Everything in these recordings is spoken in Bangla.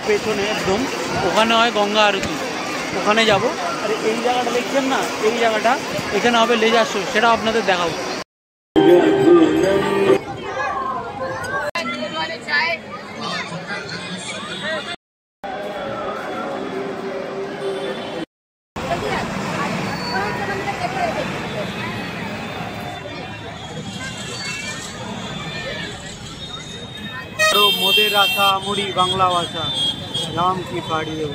পেছনে একদম ওখানে হয় গঙ্গা আরতি, ওখানে যাব। আর এই জায়গাটা দেখছেন না, এই জায়গাটা এখানে হবে লেজার শো, সেটা আপনাদের দেখাবো। মোদের আশা মুড়ি বাংলা ভাষা নাম কি পাড়িয়ে।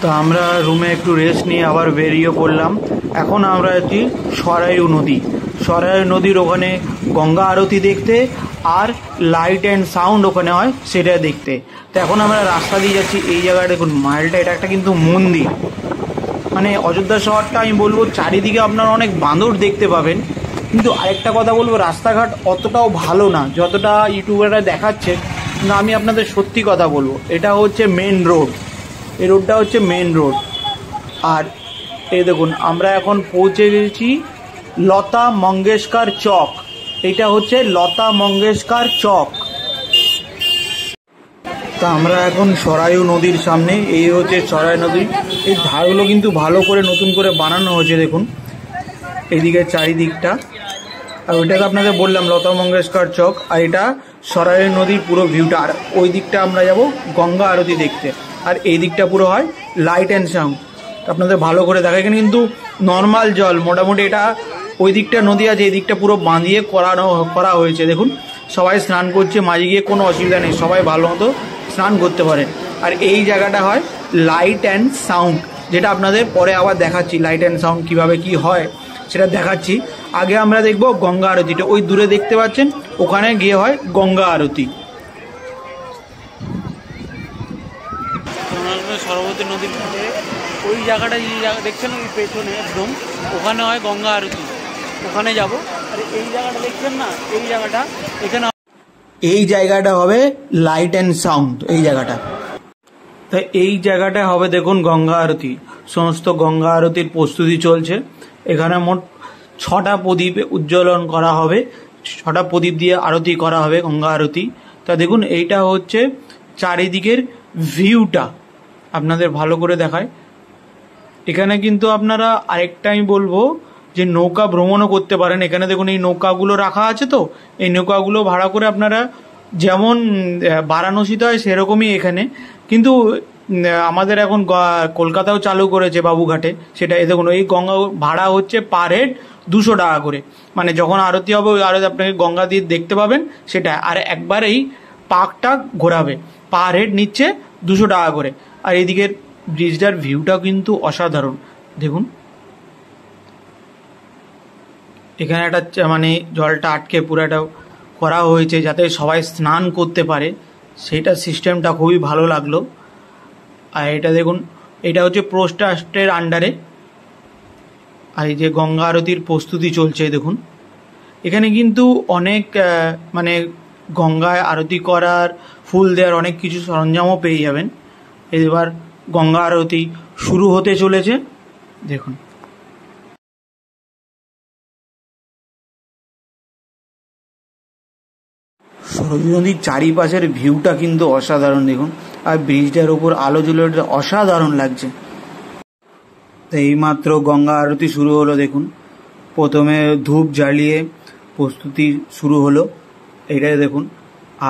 তো আমরা রুমে একটু রেস্ট নিয়ে আবার বেরিয়ে পড়লাম। এখন আমরা আছি সরায়ু নদী। সরায়ু নদীর ওখানে গঙ্গা আরতি দেখতে আর লাইট অ্যান্ড সাউন্ড ওখানে হয় সেটা দেখতে। তো এখন আমরা রাস্তা দিয়ে যাচ্ছি। এই জায়গাটা দেখুন, মাইলটা এটা একটা কিন্তু মন্দির, মানে অযোধ্যা শহরটা আমি বলবো চারিদিকে আপনারা অনেক বাঁদর দেখতে পাবেন। কিন্তু আরেকটা কথা বলবো, রাস্তাঘাট অতটাও ভালো না যতটা ইউটিউবাররা দেখাচ্ছে। না, আমি আপনাদের সত্যি কথা বলবো, এটা হচ্ছে মেন রোড, এই রোডটা হচ্ছে মেন রোড। আর এই দেখুন আমরা এখন পৌঁছে গেছি লতা মঙ্গেশকর চক। এটা হচ্ছে লতা মঙ্গেশকর চক। তা আমরা এখন সরায়ু নদীর সামনে। এই হচ্ছে সরায়ু নদী। এই ধারগুলো কিন্তু ভালো করে নতুন করে বানানো হয়েছে, দেখুন এইদিকে চারিদিকটা। আর ওইটাকে আপনাদের বললাম লতা মঙ্গেশকর চক। আর এটা সরায়ু নদীর পুরো ভিউটা। আর ওই দিকটা আমরা যাব গঙ্গা আরতি দেখতে। আর এই দিকটা পুরো হয় লাইট অ্যান্ড সাউন্ড। আপনাদের ভালো করে দেখা, এখানে কিন্তু নর্মাল জল মোটামুটি, এটা ওই দিকটা নদী আছে, এই দিকটা পুরো বাঁধিয়ে করা হয়েছে। দেখুন সবাই স্নান করছে মাঝে গিয়ে, কোনো অসুবিধা নেই, সবাই ভালো মতো স্নান করতে পারেন। আর এই জায়গাটা হয় লাইট অ্যান্ড সাউন্ড, যেটা আপনাদের পরে আবার দেখাচ্ছি। লাইট অ্যান্ড সাউন্ড কীভাবে কী হয় সেটা দেখাচ্ছি। আগে আমরা দেখব গঙ্গা আরতিটা। ওই দূরে দেখতে পাচ্ছেন, ওখানে গিয়ে হয় গঙ্গা আরতি। সরবতী নদীর কাছে ওই জায়গাটা দেখছেন, ওই পেছনে একদম ওখানে হয় গঙ্গা আরতি, ওখানে যাব। আর এই জায়গাটা দেখছেন না, এই জায়গাটা এখানে এই জায়গাটা হবে লাইট অ্যান্ড সাউন্ড। এই জায়গাটা, তাই এই জায়গাটা হবে দেখুন গঙ্গা আরতি। সমস্ত গঙ্গা আরতির প্রস্তুতি চলছে। এখানে মোট 6টা প্রদীপ উজ্জ্বলন করা হবে, 6টা প্রদীপ দিয়ে আরতি করা হবে গঙ্গা আরতি। তা দেখুন এইটা হচ্ছে চারিদিকের ভিউটা, আপনাদের ভালো করে দেখায়। এখানে কিন্তু আপনারা আরেকটা আমি বলবো যে নৌকা ভ্রমণও করতে পারেন। এখানে দেখুন এই নৌকাগুলো রাখা আছে, তো এই নৌকাগুলো ভাড়া করে আপনারা, যেমন বারাণসীতে হয় সেরকমই এখানে, কিন্তু আমাদের এখন কলকাতাও চালু করেছে বাবুঘাটে সেটা। এই দেখুন এই গঙ্গা ভাড়া হচ্ছে পার হেড 200 টাকা করে, মানে যখন আরতি হবে ওই আরতি আপনাকে গঙ্গা দিয়ে দেখতে পাবেন সেটা। আর একবার এই পার্কটা ঘোরাবে, পার হেড নিচ্ছে 200 টাকা করে। আর এইদিকের ব্রিজটার ভিউটা কিন্তু অসাধারণ। দেখুন এখানে একটা মানে জলটা আটকে পুরো একটা করা হয়েছে যাতে সবাই স্নান করতে পারে, সেইটা সিস্টেমটা খুবই ভালো লাগলো। আর এটা দেখুন, এটা হচ্ছে পোস্ট ট্রাস্টের আন্ডারে। আর এই যে গঙ্গা আরতির প্রস্তুতি চলছে দেখুন। এখানে কিন্তু অনেক মানে গঙ্গায় আরতি করার, ফুল দেওয়ার অনেক কিছু সরঞ্জামও পেয়ে যাবেন। এবার গঙ্গা আরতি শুরু হতে চলেছে, দেখুন। সরযূ নদীর চারিপাশের ভিউটা কিন্তু অসাধারণ দেখুন। আর ব্রিজটার উপর আলো জ্বলে অসাধারণ লাগছে। তো এইমাত্র গঙ্গা আরতি শুরু হলো দেখুন। প্রথমে ধূপ জ্বালিয়ে প্রস্তুতি শুরু হলো, এটাই দেখুন।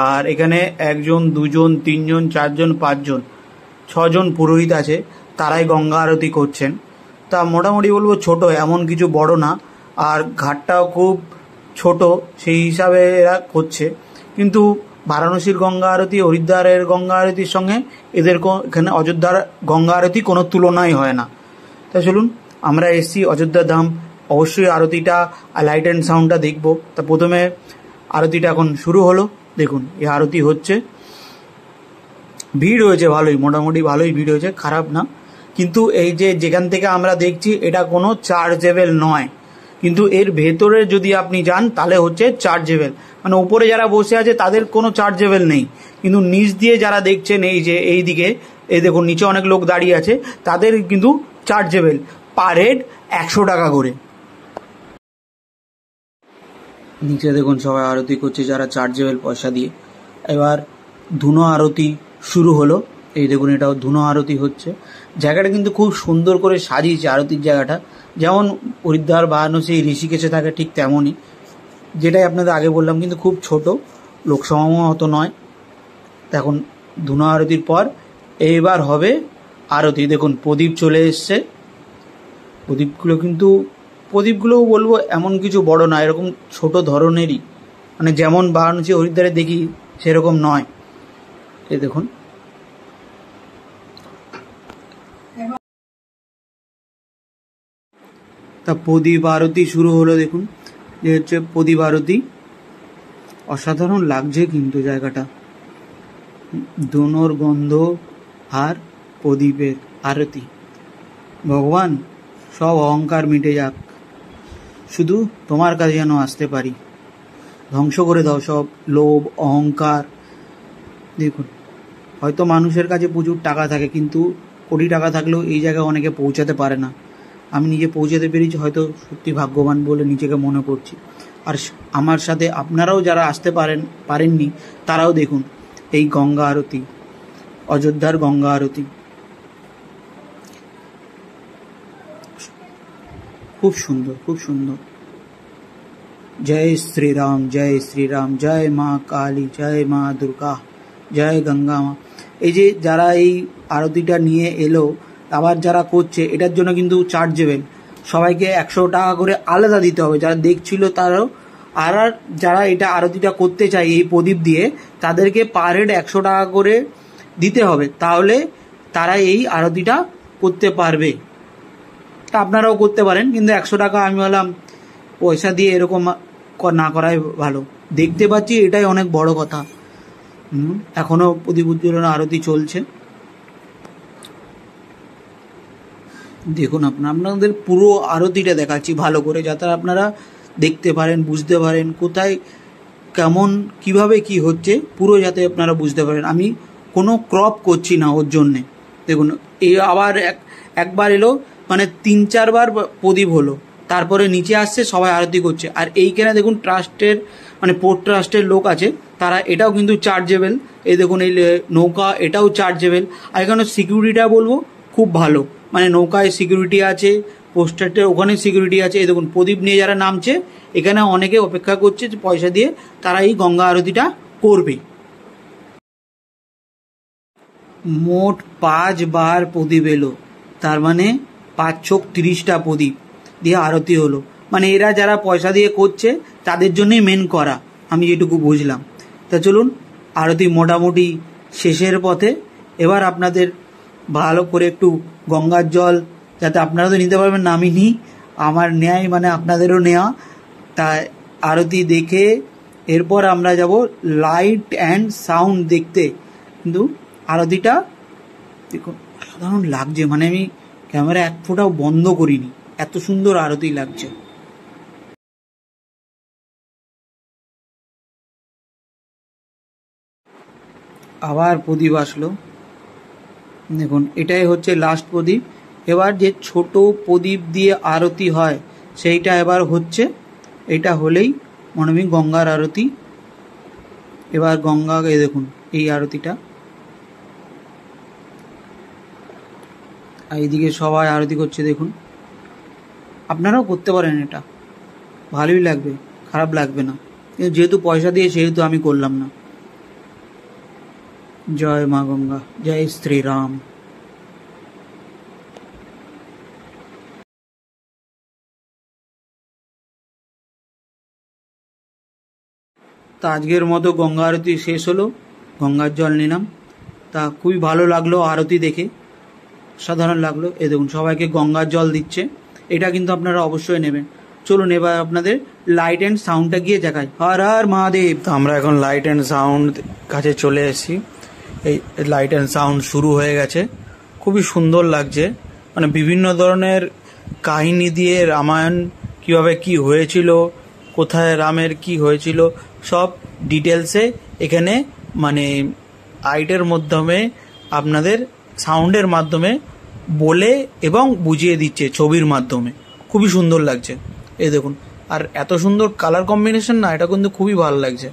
আর এখানে 1 জন 2 জন 3 জন 4 জন 5 জন 6 জন পুরোহিত আছে, তারাই গঙ্গা আরতি করছেন। তা মোটামুটি বলবো ছোট, এমন কিছু বড় না। আর ঘাটটাও খুব ছোট, সেই হিসাবে এরা করছে। কিন্তু বারাণসীর গঙ্গা আরতি, হরিদ্বারের গঙ্গা আরতির সঙ্গে এদের এখানে অযোধ্যার গঙ্গা আরতি কোনো তুলনাই হয় না। তাই চলুন আমরা এসছি অযোধ্যা ধাম, অবশ্যই আরতিটা লাইট অ্যান্ড সাউন্ডটা দেখবো। তা প্রথমে আরতিটা এখন শুরু হলো, দেখুন এই আরতি হচ্ছে। ভিড় হয়েছে ভালোই, মোটামুটি ভালোই ভিড় হয়েছে, খারাপ না। কিন্তু এই যে যেখান থেকে আমরা দেখছি এটা কোনো চার্জেবল নয়, কিন্তু এর ভেতরে যদি আপনি যান তাহলে হচ্ছে চার্জেবল। মানে উপরে যারা বসে আছে তাদের কোনো চার্জেবল নেই, কিন্তু নিচ দিয়ে যারা দেখছেন এই যে এই দিকে, এই দেখুন নিচে অনেক লোক দাঁড়িয়ে আছে, তাদের কিন্তু চার্জেবল। পার হেড 100 টাকা করে। নিচে দেখুন সবাই আরতি করছে যারা চার্জেবল পয়সা দিয়ে। এবার ধুনো আরতি শুরু হলো। এই দেখুন এটাও ধুনো আরতি হচ্ছে। জায়গাটা কিন্তু খুব সুন্দর করে সাজিয়েছে আরতির জায়গাটা, যেমন হরিদ্বার বারাণসী ঋষিকেশে থাকে ঠিক তেমনই, যেটাই আপনাদের আগে বললাম, কিন্তু খুব ছোট, লোকসমাগম অত নয়। এখন ধুনো আরতির পর এইবার হবে আরতি। দেখুন প্রদীপ চলে এসছে। প্রদীপগুলোও বলবো এমন কিছু বড় না, এরকম ছোট ধরনেরই, মানে যেমন বারাণসী হরিদ্বারে দেখি সেরকম নয়। এই দেখুন তা প্রদীপ আরতি শুরু হলো। দেখুন যে হচ্ছে প্রদীপ আরতি, অসাধারণ লাগছে কিন্তু জায়গাটা। ধুনোর গন্ধ আর প্রদীপের আরতি। ভগবান সব অহংকার মিটে যাক, শুধু তোমার কাছে যেন আসতে পারি। ধ্বংস করে দাও সব লোভ অহংকার। দেখুন হয়তো মানুষের কাছে প্রচুর টাকা থাকে, কিন্তু কোটি টাকা থাকলেও এই জায়গায় অনেকে পৌঁছাতে পারে না। আমি নিজে পৌঁছাতে পেরেছি, হয়তো সত্যি ভাগ্যবান বলে নিজেকে মনে করছি। আর আমার সাথে আপনারাও যারা আসতে পারেননি তারাও দেখুন এই গঙ্গা আরতি, অযোধ্যার গঙ্গা আরতি। খুব সুন্দর, খুব সুন্দর। জয় শ্রীরাম, জয় শ্রীরাম, জয় মা কালী, জয় মা দুর্গা, জয় গঙ্গা মা। এই যে যারা এই আরতিটা নিয়ে এলো, আবার যারা করছে, এটার জন্য কিন্তু চার্জেবল, সবাইকে 100 টাকা করে আলাদা দিতে হবে। যারা দেখছিল তারাও, আর যারা এটা আরতিটা করতে চায় এই প্রদীপ দিয়ে, তাদেরকে পার হেড 100 টাকা করে দিতে হবে, তাহলে তারা এই আরতিটা করতে পারবে। তা আপনারাও করতে পারেন, কিন্তু 100 টাকা আমি বললাম পয়সা দিয়ে এরকম না করাই ভালো। দেখতে পাচ্ছি এটাই অনেক বড় কথা। এখনো প্রদীপ উজ্জ্বলন আরতি চলছে। দেখুন আপনাদের পুরো আরতিটা দেখাচ্ছি ভালো করে, যাতে আপনারা দেখতে পারেন, বুঝতে পারেন কোথায় কেমন কিভাবে কি হচ্ছে, পুরো যাতে আপনারা বুঝতে পারেন। আমি কোনো ক্রপ করছি না ওর জন্যে। দেখুন এই আবার একবার এলো, মানে 3-4 বার প্রদীপ হলো, তারপরে নিচে আসছে, সবাই আরতি করছে। আর এইখানে দেখুন ট্রাস্টের, মানে পোর্ট ট্রাস্টের লোক আছে, তারা এটাও কিন্তু চার্জেবল। এই দেখুন এই নৌকা, এটাও চার্জেবল। আর এখানে সিকিউরিটিটা বলবো খুব ভালো, মানে নৌকায় সিকিউরিটি আছে, পোস্টারটার ওখানে সিকিউরিটি আছে। এই দেখুন প্রদীপ নিয়ে যারা নামছে, এখানে অনেকে অপেক্ষা করছে পয়সা দিয়ে, তারা এই গঙ্গা আরতিটা করবে। মোট 5 বার প্রদীপ এলো, তার মানে 5 × 30টা প্রদীপ দিয়ে আরতি হলো। মানে এরা যারা পয়সা দিয়ে করছে তাদের জন্যই মেন করা, আমি যেটুকু বুঝলাম। তা চলুন আরতি মোটামুটি শেষের পথে। এবার আপনাদের ভালো করে একটু গঙ্গার জল, যাতে আপনারা তো নিতে পারবেন না, আমি নিই, আমার নেয় মানে আপনাদেরও নেওয়া। তাই আরতি দেখে এরপর আমরা যাব লাইট অ্যান্ড সাউন্ড দেখতে। কিন্তু আরতিটা দেখুন সাধারণ লাগছে, মানে আমি ক্যামেরা এক ফোঁটাও বন্ধ করিনি, এত সুন্দর আরতি লাগছে। আবার প্রদীপ আসলো। দেখুন এটাই হচ্ছে লাস্ট প্রদীপ। এবার যে ছোট প্রদীপ দিয়ে আরতি হয় সেইটা এবার হচ্ছে। এটা হলেই মনে হয় গঙ্গার আরতি। এবার গঙ্গাকে দেখুন এই আরতিটা, এইদিকে সবাই আরতি করছে। দেখুন আপনারাও করতে পারেন, এটা ভালোই লাগবে, খারাপ লাগবে না। যেহেতু পয়সা দিয়ে সেহেতু আমি করলাম না। জয় মা গঙ্গা, জয় শ্রীরাম। তা আজকের মতো গঙ্গা আরতি শেষ হলো, গঙ্গার জল নিলাম। তা খুবই ভালো লাগলো আরতি দেখে, সাধারণ লাগলো। এ দেখুন সবাইকে গঙ্গার জল দিচ্ছে, এটা কিন্তু আপনারা অবশ্যই নেবেন। চলুন এবার আপনাদের লাইট অ্যান্ড সাউন্ডটা গিয়ে দেখাই। হর হর মহাদেব। তো আমরা এখন লাইট অ্যান্ড সাউন্ড কাছে চলে এসেছি। এই লাইট অ্যান্ড সাউন্ড শুরু হয়ে গেছে, খুবই সুন্দর লাগছে। মানে বিভিন্ন ধরনের কাহিনী দিয়ে রামায়ণ কীভাবে কি হয়েছিল, কোথায় রামের কি হয়েছিল, সব ডিটেলসে এখানে মানে লাইটের মাধ্যমে, আপনাদের সাউন্ডের মাধ্যমে বলে এবং বুঝিয়ে দিচ্ছে ছবির মাধ্যমে, খুবই সুন্দর লাগছে। এই দেখুন, আর এত সুন্দর কালার কম্বিনেশন না, এটা কিন্তু খুবই ভালো লাগছে।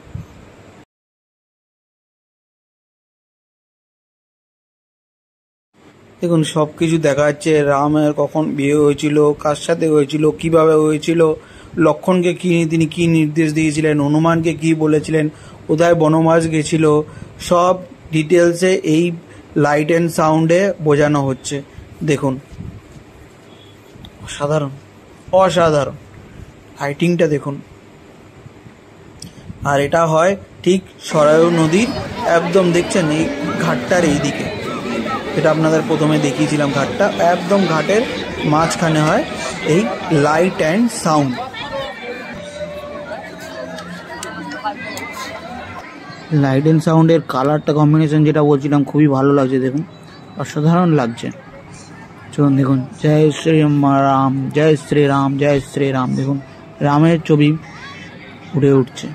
দেখুন সব কিছু দেখা যাচ্ছে, রামের কখন বিয়ে হয়েছিল, কার সাথে হয়েছিল, কিভাবে হয়েছিল, লক্ষণকে তিনি কি নির্দেশ দিয়েছিলেন, হনুমানকে কি বলেছিলেন, কোথায় বনবাস গেছিল, সব ডিটেলসে এই লাইট অ্যান্ড সাউন্ডে বোঝানো হচ্ছে। দেখুন অসাধারণ, অসাধারণ লাইটিংটা দেখুন। আর এটা হয় ঠিক সরায়ু নদীর একদম, দেখছেন এই ঘাটটার এই দিকে, এটা আপনাদের প্রথমে দেখিয়েছিলাম, ঘাটটা একদম ঘাটের মাঝখানে হয় এই light and sound. Light and সাউন্ডের কালারটা কম্বিনেশন যেটা বলছিলাম, খুবই ভালো লাগছে। দেখুন অসাধারণ লাগছে। চলুন দেখুন, জয় শ্রী রাম, জয় শ্রীরাম, জয় শ্রীরাম। দেখুন রামের ছবি উঠে উঠছে।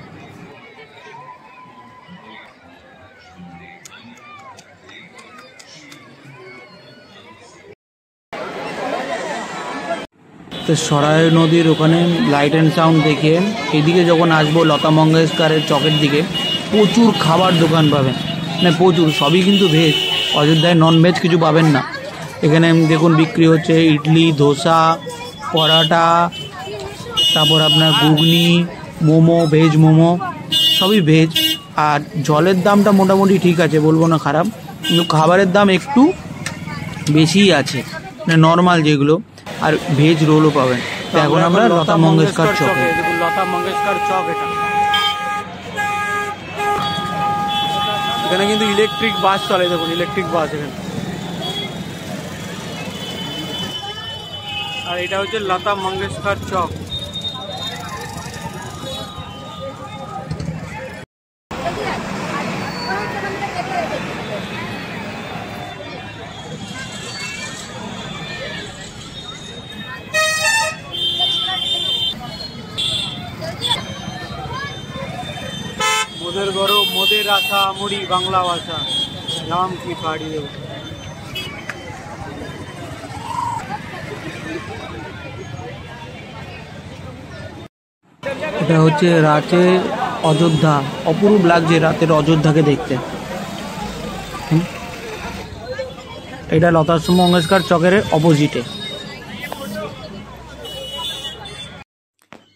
তো সরাই নদীর ওখানে লাইট অ্যান্ড সাউন্ড দেখে এদিকে যখন আসবো লতা মঙ্গেশকরের চকের দিকে, প্রচুর খাবার দোকান পাবেন, মানে প্রচুর, সবই কিন্তু ভেজ। অযোধ্যায় নন ভেজ কিছু পাবেন না। এখানে দেখুন বিক্রি হচ্ছে ইডলি, ধোসা, পরাটা, তারপর আপনার ঘুগনি, মোমো, ভেজ মোমো, সবই ভেজ। আর জলের দামটা মোটামুটি ঠিক আছে, বলবো না খারাপ, কিন্তু খাবারের দাম একটু বেশিই আছে, মানে নর্মাল যেগুলো। আর ভেজ রোলও পাবেন। এখন আমরা লতা মঙ্গেশকর চকে, লতা মঙ্গেশকর চক, এখানে কিন্তু ইলেকট্রিক বাস চলে। দেখুন ইলেকট্রিক বাস এখানে। আর এটা হচ্ছে লতা মঙ্গেশকর চক। মোদের গরম, মোদের আশা, মুড়ি বাংলা ভাষা, নাম কি পাড়ি দেব। এটা হচ্ছে রাতের অযোধ্যা, অপরূপ লাগছে রাতের অযোধ্যাকে দেখতে। এটা লতা মঙ্গেশকর চকের অপোজিটে।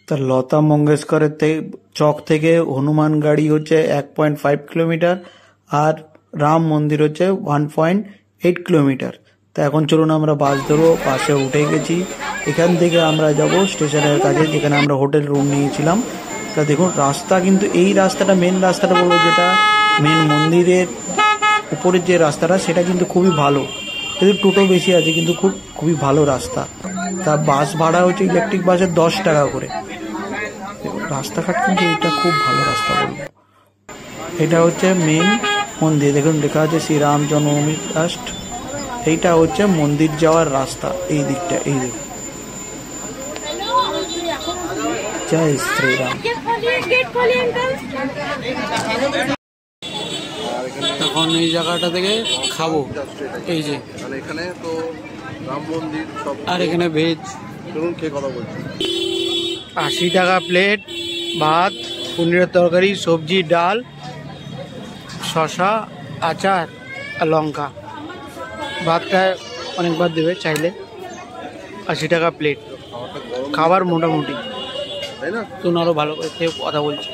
তা লতা মঙ্গেশকরের চক থেকে হনুমান গাড়ি হচ্ছে 1.5 কিলোমিটার, আর রাম মন্দির হচ্ছে 1.8 কিলোমিটার। তা এখন চলুন আমরা বাস ধরবো, বাসে উঠে গেছি। এখান থেকে আমরা যাব স্টেশনের কাছে, যেখানে আমরা হোটেল রুম নিয়েছিলাম। তা দেখুন রাস্তা কিন্তু, এই রাস্তাটা মেন রাস্তাটা বলবো, যেটা মেন মন্দিরের উপরের যে রাস্তাটা, সেটা কিন্তু খুবই ভালো। কিন্তু টোটো বেশি আছে, কিন্তু খুবই ভালো রাস্তা। তা বাস ভাড়া হচ্ছে ইলেকট্রিক বাসের 10 টাকা করে। রাস্তাঘাট কিন্তু এটা খুব ভালো রাস্তা বলবো। এটা হচ্ছে মেন মন্দির, দেখুন লেখা আছে শ্রীরাম জন্মভূমি ট্রাস্ট। এইটা হচ্ছে মন্দির যাওয়ার রাস্তা, এই দিকটা, এই দিক। জয় শ্রীরাম। তখন এই জায়গাটা থেকে খাবো, এই যে এখানে তো রাম মন্দির, আর এখানে ভেজ। চলুন খেয়ে কথা বলছি। 80 টাকা প্লেট, ভাত, পনিরের তরকারি, সবজি, ডাল, শসা, আচার আর লঙ্কা। ভাতটা অনেকবার দেবে চাইলে। 80 টাকা প্লেট, খাবার মোটামুটি। তাই না? তো আরো ভালো করে কথা বলছি।